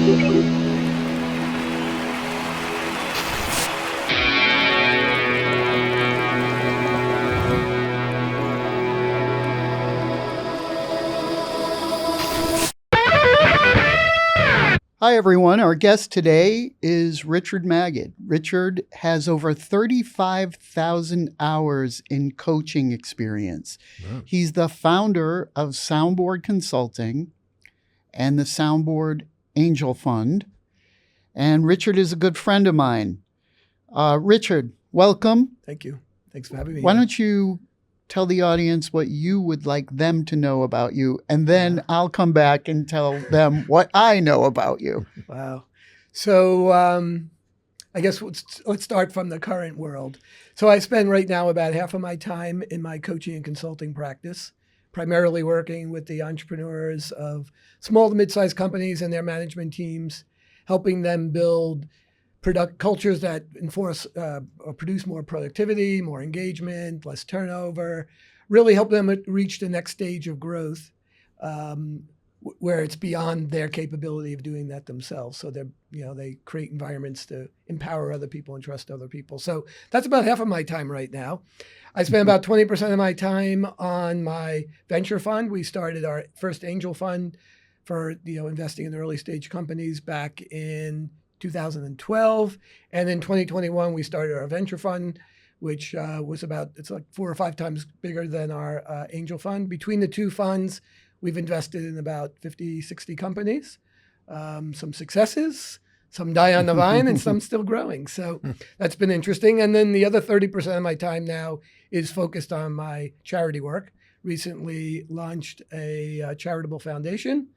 Hi, everyone. Our guest today is Richard Magid. Richard has over 35,000 hours in coaching experience. Wow. He's the founder of Soundboard Consulting and the Soundboard Angel Fund. And Richard is a good friend of mine. Richard, welcome. Thank you. Thanks for having me. Why don't you tell the audience what you would like them to know about you, and then I'll come back and tell them what I know about you. Wow. So I guess let's start from the current world. So I spend right now about half of my time in my coaching and consulting practice, primarily working with the entrepreneurs of small to mid-sized companies and their management teams, helping them build cultures that enforce or produce more productivity, more engagement, less turnover, really help them reach the next stage of growth where it's beyond their capability of doing that themselves. So they create environments to empower other people and trust other people. So that's about half of my time right now. I spend about 20% of my time on my venture fund. We started our first angel fund for investing in early stage companies back in 2012, and in 2021 we started our venture fund, which it's like 4 or 5 times bigger than our angel fund. Between the two funds, we've invested in about 50, 60 companies, some successes, some die on the vine, and some still growing. So that's been interesting. And then the other 30% of my time now is focused on my charity work. Recently launched a charitable foundation.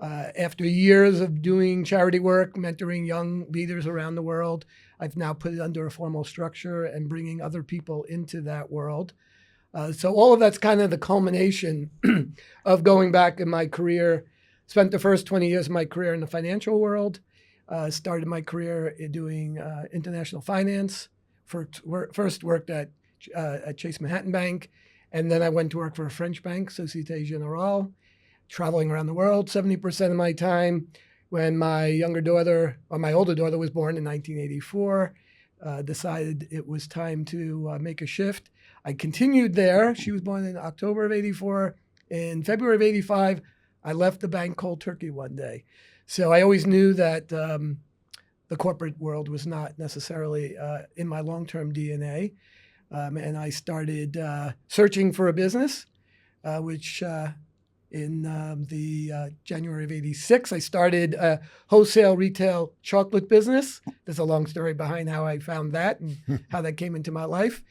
After years of doing charity work, mentoring young leaders around the world, I've now put it under a formal structure and bringing other people into that world. So all of that's kind of the culmination of going back in my career. Spent the first 20 years of my career in the financial world. Started my career in doing international finance. First worked at Chase Manhattan Bank, and then I went to work for a French bank, Société Générale. Traveling around the world 70% of my time. When my older daughter was born in 1984, decided it was time to make a shift. I continued there. She was born in October of 84. In February of 85, I left the bank cold turkey one day. So I always knew that the corporate world was not necessarily in my long-term DNA. And I started searching for a business, which in the January of 86, I started a wholesale retail chocolate business. There's a long story behind how I found that and how that came into my life.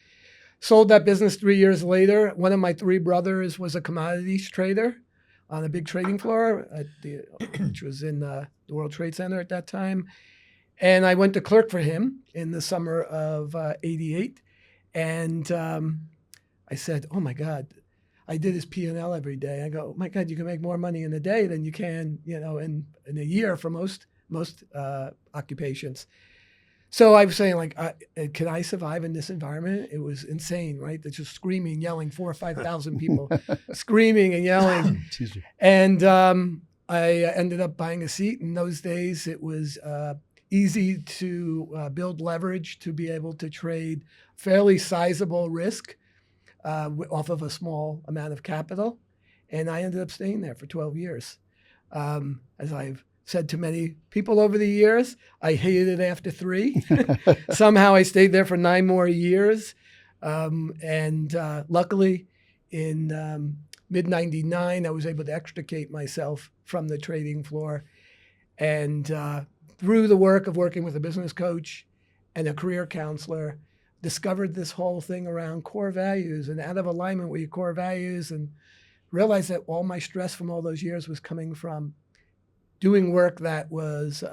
Sold that business 3 years later. One of my 3 brothers was a commodities trader on a big trading floor, which was in the World Trade Center at that time. And I went to clerk for him in the summer of 88. And I said, oh my God, I did his P&L every day. I go, oh my God, you can make more money in a day than you can, in a year for most occupations. So I was saying, can I survive in this environment? It was insane, right? They're just screaming, yelling, 4,000 or 5,000 people screaming and yelling. And I ended up buying a seat. In those days, it was easy to build leverage to be able to trade fairly sizable risk off of a small amount of capital. And I ended up staying there for 12 years. As I've said to many people over the years, I hated it after 3. Somehow I stayed there for 9 more years. And luckily, in mid-99, I was able to extricate myself from the trading floor. And through the work of working with a business coach and a career counselor, discovered this whole thing around core values and out of alignment with your core values, and realized that all my stress from all those years was coming from doing work that was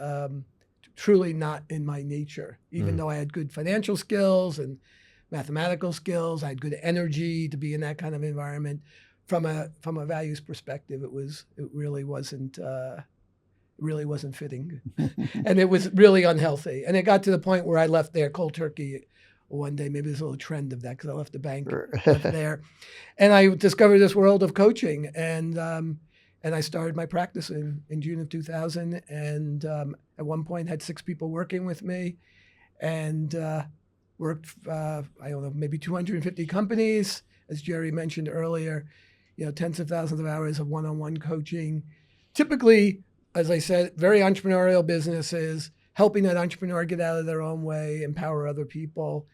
truly not in my nature. Even though I had good financial skills and mathematical skills, I had good energy to be in that kind of environment. From a values perspective, it really wasn't fitting, and it was really unhealthy. And it got to the point where I left there cold turkey one day. Maybe there's a little trend of that because I left the bank left there, and I discovered this world of coaching. And And I started my practice in June of 2000. And at one point had 6 people working with me and worked, I don't know, maybe 250 companies. As Jerry mentioned earlier, tens of thousands of hours of one-on-one coaching. Typically, as I said, very entrepreneurial businesses, helping that entrepreneur get out of their own way, empower other people,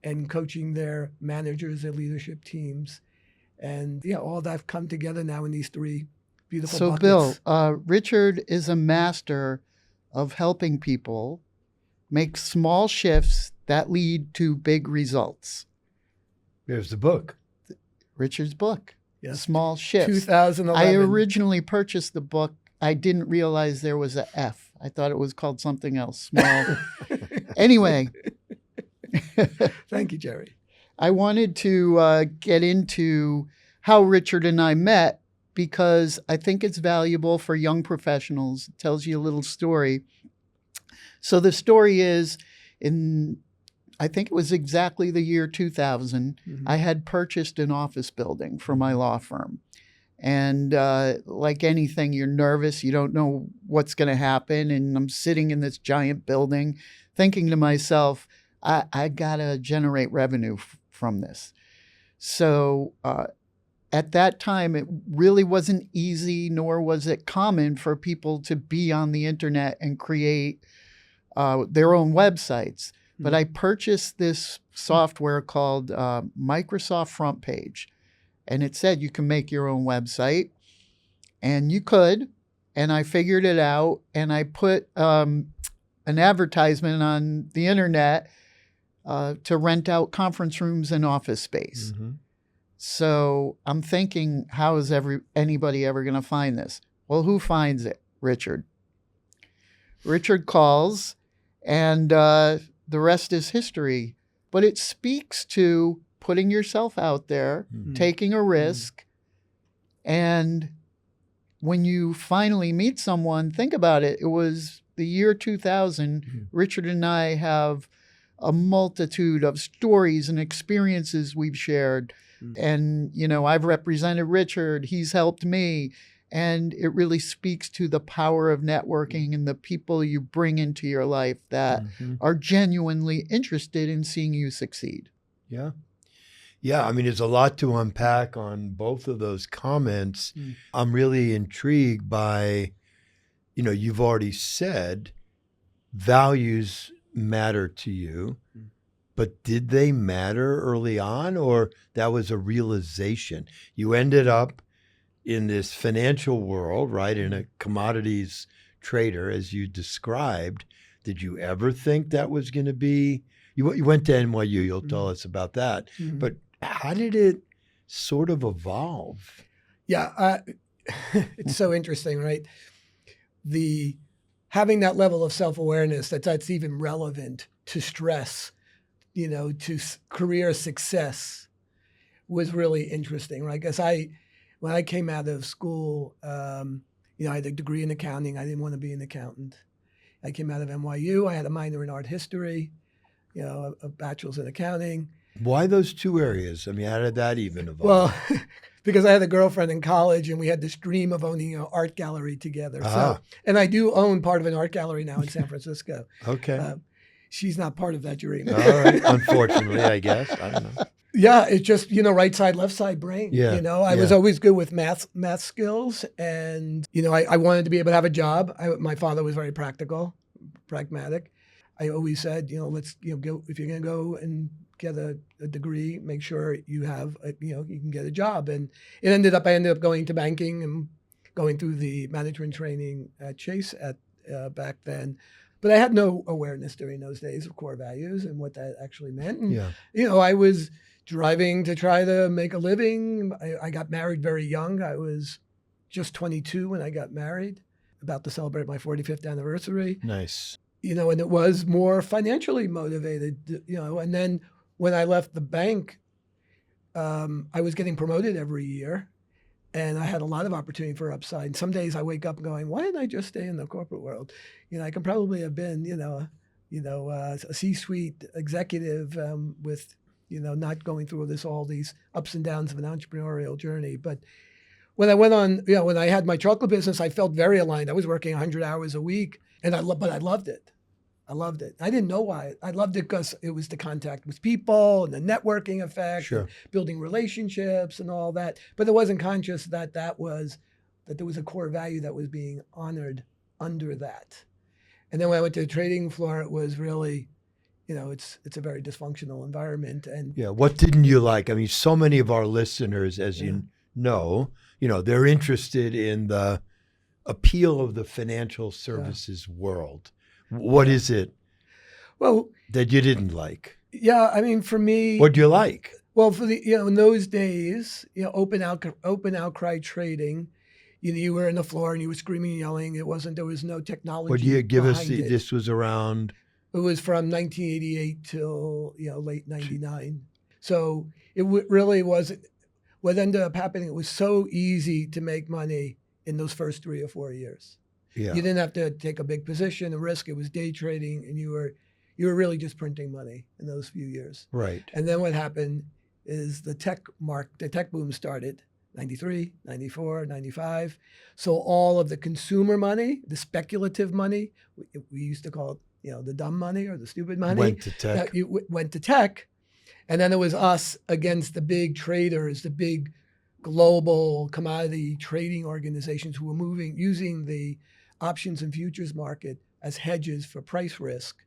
and coaching their managers, their leadership teams. And all that come together now in these 3 beautiful So, buckets. Bill, Richard is a master of helping people make small shifts that lead to big results. There's the book. Richard's book, Yes. Small Shifts. 2011. I originally purchased the book. I didn't realize there was a F. I thought it was called something else. Small. Anyway. Thank you, Jerry. I wanted to get into how Richard and I met because I think it's valuable for young professionals. It tells you a little story. So the story is, I think it was exactly the year 2000, I had purchased an office building for my law firm. And like anything, you're nervous. You don't know what's going to happen. And I'm sitting in this giant building thinking to myself, I got to generate revenue from this. So at that time, it really wasn't easy, nor was it common for people to be on the internet and create their own websites. But I purchased this software called Microsoft Front Page. And it said you can make your own website. And you could. And I figured it out. And I put an advertisement on the internet to rent out conference rooms and office space. So I'm thinking, how is anybody ever going to find this? Well, who finds it? Richard. Richard calls, and the rest is history. But it speaks to putting yourself out there, taking a risk. And when you finally meet someone, think about it. It was the year 2000. Richard and I have a multitude of stories and experiences we've shared. And, I've represented Richard. He's helped me. And it really speaks to the power of networking and the people you bring into your life that are genuinely interested in seeing you succeed. Yeah. Yeah, I mean, there's a lot to unpack on both of those comments. I'm really intrigued by, you've already said values matter to you, but did they matter early on, or that was a realization? You ended up in this financial world, right, in a commodities trader, as you described. Did you ever think that was going to be, you went to NYU, you'll tell us about that, but how did it sort of evolve? Yeah, it's so interesting, right? Having that level of self-awareness that's even relevant to stress, to career success was really interesting, right? Because when I came out of school, I had a degree in accounting. I didn't want to be an accountant. I came out of NYU. I had a minor in art history, a bachelor's in accounting. Why those 2 areas? I mean, how did that even evolve? Well, because I had a girlfriend in college and we had this dream of owning an art gallery together. So, and I do own part of an art gallery now in San Francisco. Okay. She's not part of that dream. All right. Unfortunately, I guess. I don't know. Yeah, it's just, right side, left side brain. Yeah. I was always good with math skills. And, I wanted to be able to have a job. My father was very pragmatic. I always said, let's, go, if you're going to go and get a degree, make sure you have, you can get a job. And I ended up going to banking and going through the management training at Chase back then. But I had no awareness during those days of core values and what that actually meant. And, I was driving to try to make a living. I got married very young. I was just 22 when I got married, about to celebrate my 45th anniversary. Nice. And it was more financially motivated, and then when I left the bank, I was getting promoted every year and I had a lot of opportunity for upside. And some days I wake up going, why didn't I just stay in the corporate world? I can probably have been, a C-suite executive with, not going through all these ups and downs of an entrepreneurial journey. But when I went on, when I had my chocolate business, I felt very aligned. I was working 100 hours a week, and but I loved it. I loved it. I didn't know why. I loved it because it was the contact with people and the networking effect, Sure. and building relationships and all that. But I wasn't conscious that there was a core value that was being honored under that. And then when I went to the trading floor, it was really, it's a very dysfunctional environment. And Yeah. What didn't you like? I mean, so many of our listeners, as you know, they're interested in the appeal of the financial services world. What is it that you didn't like? Yeah, I mean, for me, What do you like? well, for the in those days, open outcry trading, you were in the floor and you were screaming and yelling. There was no technology. What do you give us? behind it. This was around. It was from 1988 till late '99. So it really was. What ended up happening, it was so easy to make money in those first 3 or 4 years. Yeah. You didn't have to take a big position, a risk. It was day trading, and you were really just printing money in those few years. Right. And then what happened is the tech boom started, 93, 94, 95. So all of the consumer money, the speculative money, we used to call it, the dumb money or the stupid money. Went to tech. Went to tech. And then it was us against the big traders, the big global commodity trading organizations who were using the options and futures market as hedges for price risk.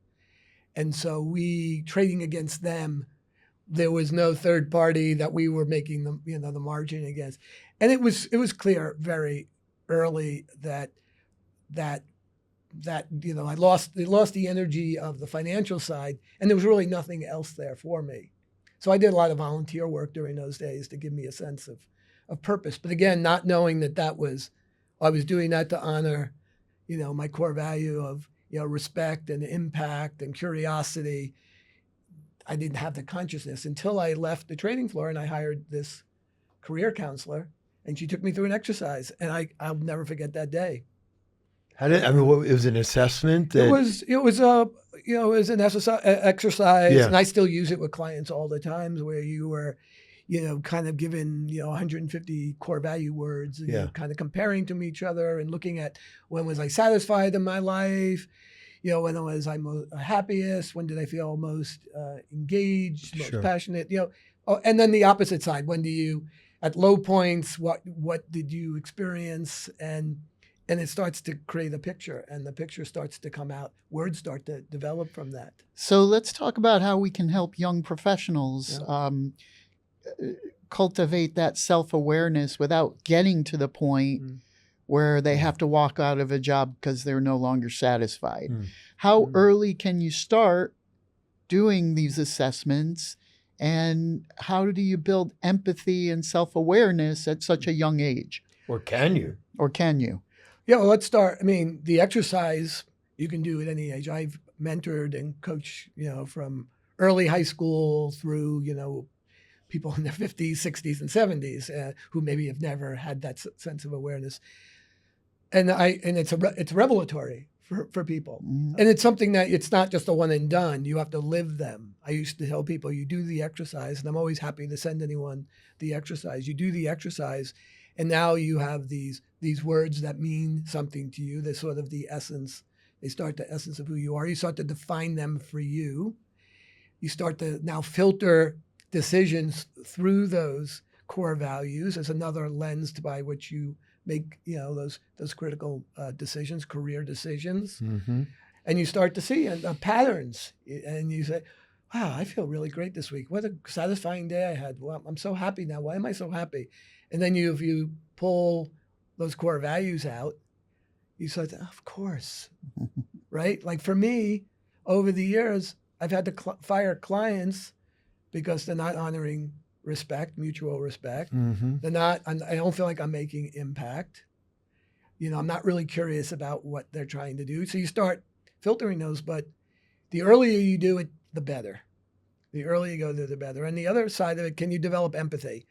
And so we trading against them, there was no third party that we were making the margin against. And it was clear very early that I lost the energy of the financial side, and there was really nothing else there for me. So I did a lot of volunteer work during those days to give me a sense of purpose. But again, not knowing that I was doing that to honor, my core value of, respect and impact and curiosity. I didn't have the consciousness until I left the trading floor and I hired this career counselor, and she took me through an exercise, and I'll never forget that day. It was an assessment. It was an exercise, Yeah. and I still use it with clients all the time, where you were, kind of given 150 core value words, and you're kind of comparing to each other and looking at when was I satisfied in my life, when was I most happiest, when did I feel most engaged, most passionate, and then the opposite side, when do you, at low points, what did you experience, and it starts to create a picture, and the picture starts to come out. Words start to develop from that. So let's talk about how we can help young professionals cultivate that self-awareness without getting to the point where they have to walk out of a job because they're no longer satisfied. How early can you start doing these assessments, and how do you build empathy and self-awareness at such a young age? Or can you? Yeah, well, let's start. I mean, the exercise you can do at any age. I've mentored and coached, from early high school through, people in their 50s, 60s, and 70s who maybe have never had that sense of awareness. And it's revelatory for people. And it's something that it's not just a one and done. You have to live them. I used to tell people, you do the exercise, and I'm always happy to send anyone the exercise. You do the exercise, and now you have these words that mean something to you. They're sort of the essence. They start the essence of who you are. You start to define them for you. You start to now filter decisions through those core values as another lens by which you make, those critical decisions, career decisions. And you start to see patterns, and you say, wow, I feel really great this week. What a satisfying day I had. Well, I'm so happy now. Why am I so happy? And then if you pull those core values out, you say, of course, right? Like for me, over the years, I've had to fire clients because they're not honoring respect, mutual respect. They're not. I don't feel like I'm making impact. I'm not really curious about what they're trying to do. So you start filtering those, but the earlier you do it, the better. The earlier you go there, the better. And the other side of it, can you develop empathy?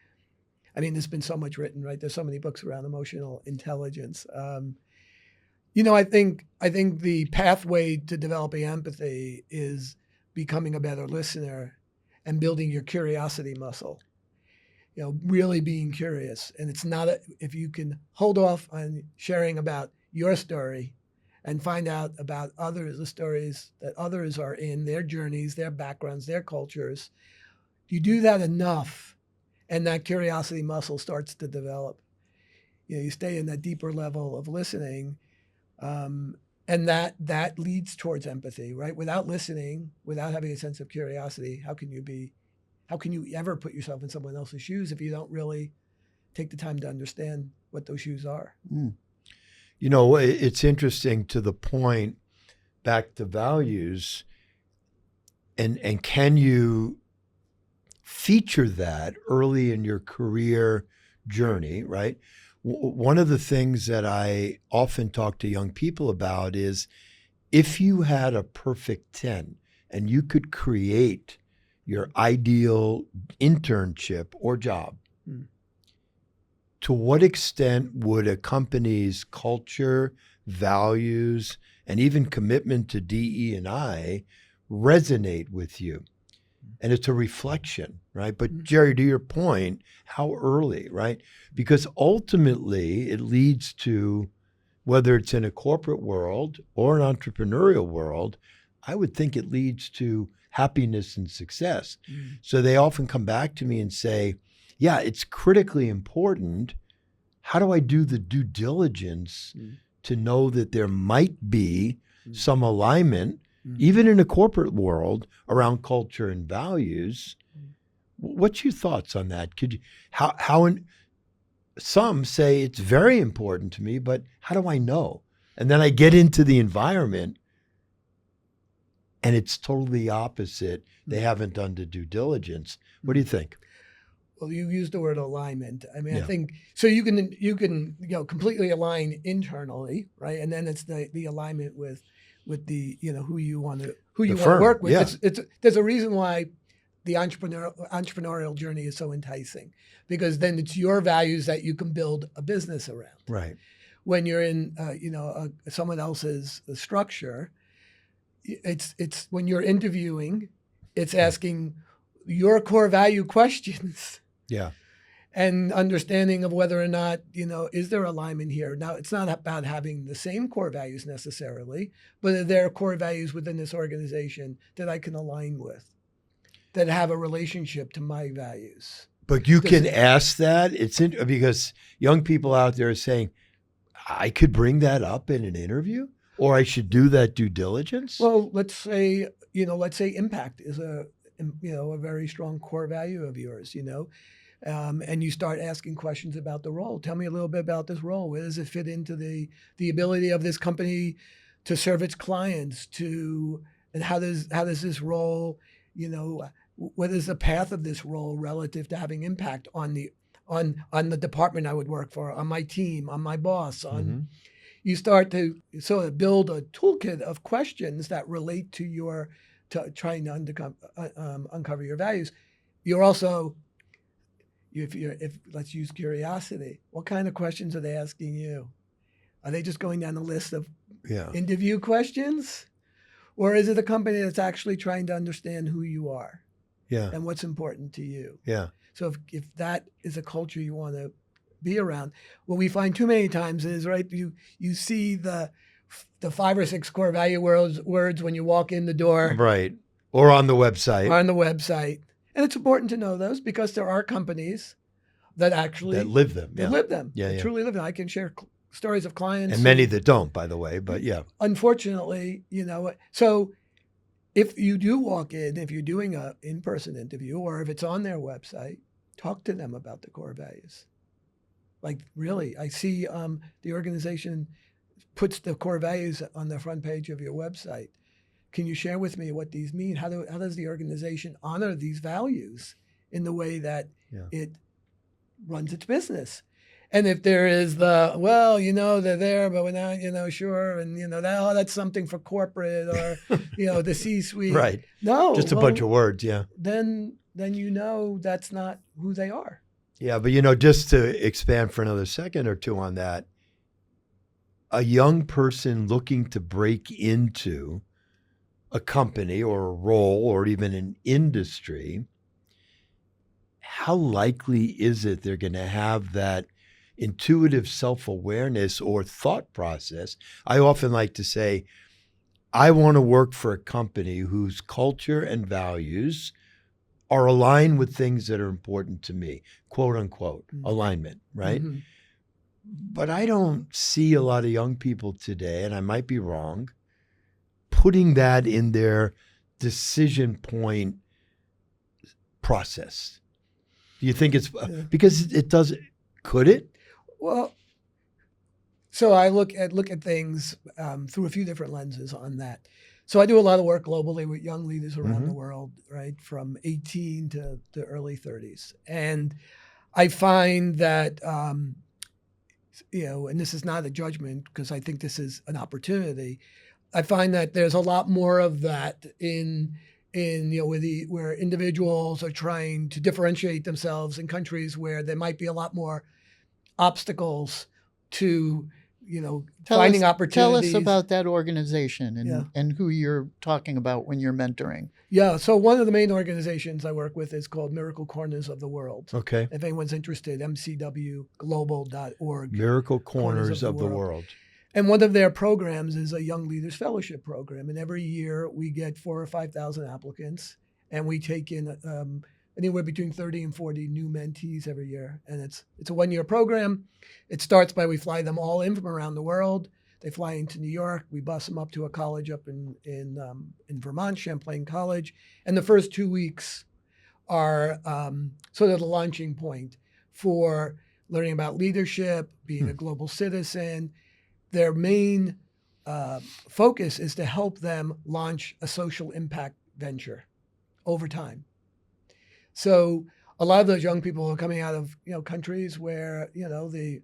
I mean, there's been so much written, right? There's so many books around emotional intelligence. I think the pathway to developing empathy is becoming a better listener and building your curiosity muscle. really being curious. And it's not if you can hold off on sharing about your story and find out about others, the stories that others are in, their journeys, their backgrounds, their cultures. You do that enough, and that curiosity muscle starts to develop. You stay in that deeper level of listening, and that leads towards empathy, right? Without listening, without having a sense of curiosity, how can you ever put yourself in someone else's shoes if you don't really take the time to understand what those shoes are? Mm. It's interesting to the point, back to values, and can you feature that early in your career journey, right? One of the things that I often talk to young people about is if you had a perfect 10 and you could create your ideal internship or job, to what extent would a company's culture, values, and even commitment to DE&I resonate with you? And it's a reflection, right? But Jerry, to your point, how early, right? Because ultimately it leads to, whether it's in a corporate world or an entrepreneurial world, I would think it leads to happiness and success. So they often come back to me and say, yeah, it's critically important. How do I do the due diligence to know that there might be some alignment, even in a corporate world, around culture and values? What's your thoughts on that? Some say it's very important to me, but how do I know? And then I get into the environment and it's totally opposite. They haven't done the due diligence. What do you think? Well, you used the word alignment. I mean, I think so. You can completely align internally, right? And then it's the alignment with the who you want to work with. Yeah. There's a reason why the entrepreneurial journey is so enticing, because then it's your values that you can build a business around. Right. When you're in someone else's structure, it's when you're interviewing, it's asking your core value questions. Yeah. And understanding of whether or not, is there alignment here? Now, it's not about having the same core values necessarily, but are there core values within this organization that I can align with, that have a relationship to my values? But you can ask that. Because young people out there are saying, I could bring that up in an interview, or I should do that due diligence. Well, let's say impact is a very strong core value of yours, and you start asking questions about the role. Tell me a little bit about this role. Where does it fit into the ability of this company to serve its clients? And how does this role, what is the path of this role relative to having impact on the department I would work for, on my team, on my boss, on. You start to sort of build a toolkit of questions that relate to trying to uncover your values. You're also, if let's use curiosity, what kind of questions are they asking you? Are they just going down the list of interview questions? Or is it a company that's actually trying to understand who you are and what's important to you? Yeah. So if that is a culture you want to be around, what we find too many times is, right, you see the 5 or 6 core value words when you walk in the door. Right. Or on the website. And it's important to know those, because there are companies that actually live them. They live them. Yeah, they truly live them. I can share stories of clients. And many that don't, by the way, but yeah. Unfortunately, so if you do walk in, if you're doing an in-person interview, or if it's on their website, talk to them about the core values. Like, really, I see the organization puts the core values on the front page of your website. Can you share with me what these mean? How does the organization honor these values in the way that it runs its business? And if there is they're there, but we're not, sure, and that's something for corporate or the C-suite. Right. No, just a bunch of words. Yeah. Then that's not who they are. Yeah, but just to expand for another second or two on that, a young person looking to break into a company or a role or even an industry how likely is it they're going to have that intuitive self-awareness or thought process? I often like to say, I want to work for a company whose culture and values are aligned with things that are important to me, quote unquote, alignment, right? Mhm. But I don't see a lot of young people today, and I might be wrong, putting that in their decision point process. Do you think it's because it does? Could it? Well, so I look at things through a few different lenses on that. So I do a lot of work globally with young leaders around the world, right, from 18 to the early 30s, and I find that and this is not a judgment because I think this is an opportunity. I find that there's a lot more of that in where individuals are trying to differentiate themselves in countries where there might be a lot more obstacles to finding opportunities. Tell us about that organization and who you're talking about when you're mentoring. Yeah, so one of the main organizations I work with is called Miracle Corners of the World. Okay. If anyone's interested, mcwglobal.org. Miracle Corners of the World. And one of their programs is a Young Leaders Fellowship program. And every year we get 4,000 or 5,000 applicants, and we take in anywhere between 30 and 40 new mentees every year. And it's a one-year program. It starts by we fly them all in from around the world. They fly into New York. We bus them up to a college up in Vermont, Champlain College. And the first 2 weeks are sort of the launching point for learning about leadership, being a global citizen. Their main focus is to help them launch a social impact venture over time. So a lot of those young people are coming out of countries where the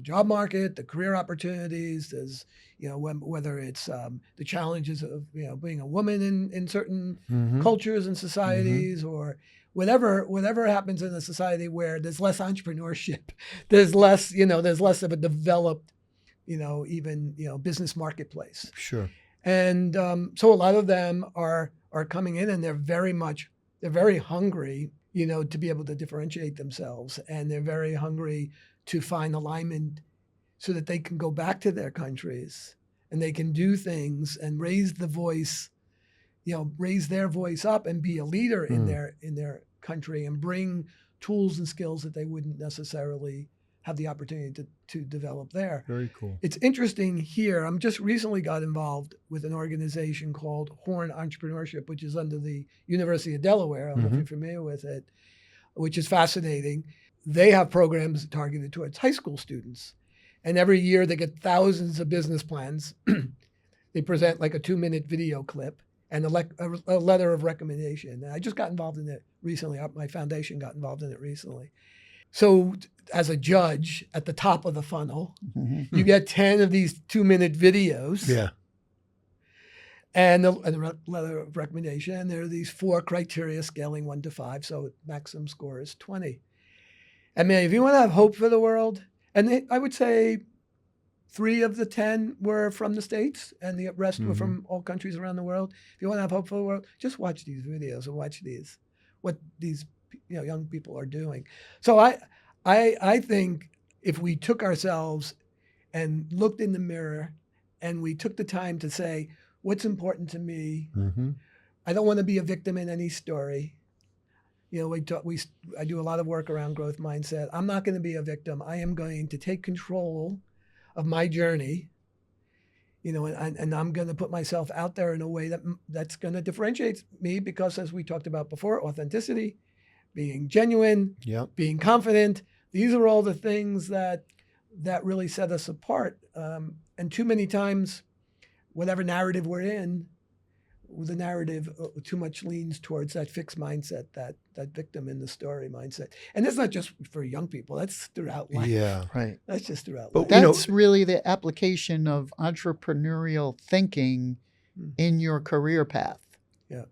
job market, the career opportunities, there's whether it's the challenges of being a woman in certain cultures and societies, or whatever happens in a society where there's less entrepreneurship, there's less of a developed business marketplace. Sure. And so a lot of them are coming in, and they're very hungry, to be able to differentiate themselves, and they're very hungry to find alignment so that they can go back to their countries and they can do things and raise their voice up and be a leader in their country and bring tools and skills that they wouldn't necessarily have the opportunity to develop there. Very cool. It's interesting here. I'm just recently got involved with an organization called Horn Entrepreneurship, which is under the University of Delaware. I don't know if you're familiar with it, which is fascinating. They have programs targeted towards high school students. And every year they get thousands of business plans. They present like a 2-minute video clip and a letter of recommendation. And I just got involved in it recently. My foundation got involved in it recently. So as a judge at the top of the funnel, you get 10 of these 2-minute videos. Yeah. And the letter of recommendation. And there are these 4 criteria scaling 1 to 5. So maximum score is 20. I mean, if you want to have hope for the world, and I would say 3 of the 10 were from the States and the rest were from all countries around the world. If you want to have hope for the world, just watch these videos and watch what these young people are doing. So I think if we took ourselves and looked in the mirror and we took the time to say, what's important to me? I don't want to be a victim in any story. I do a lot of work around growth mindset. I'm not going to be a victim. I am going to take control of my journey, and I'm going to put myself out there in a way that's going to differentiate me because, as we talked about before, authenticity, being genuine, being confident. These are all the things that really set us apart. And too many times, whatever narrative we're in, the narrative too much leans towards that fixed mindset, that victim in the story mindset. And that's not just for young people. That's throughout life. Yeah. Right. That's just throughout But life. That's really the application of entrepreneurial thinking in your career path. Yeah.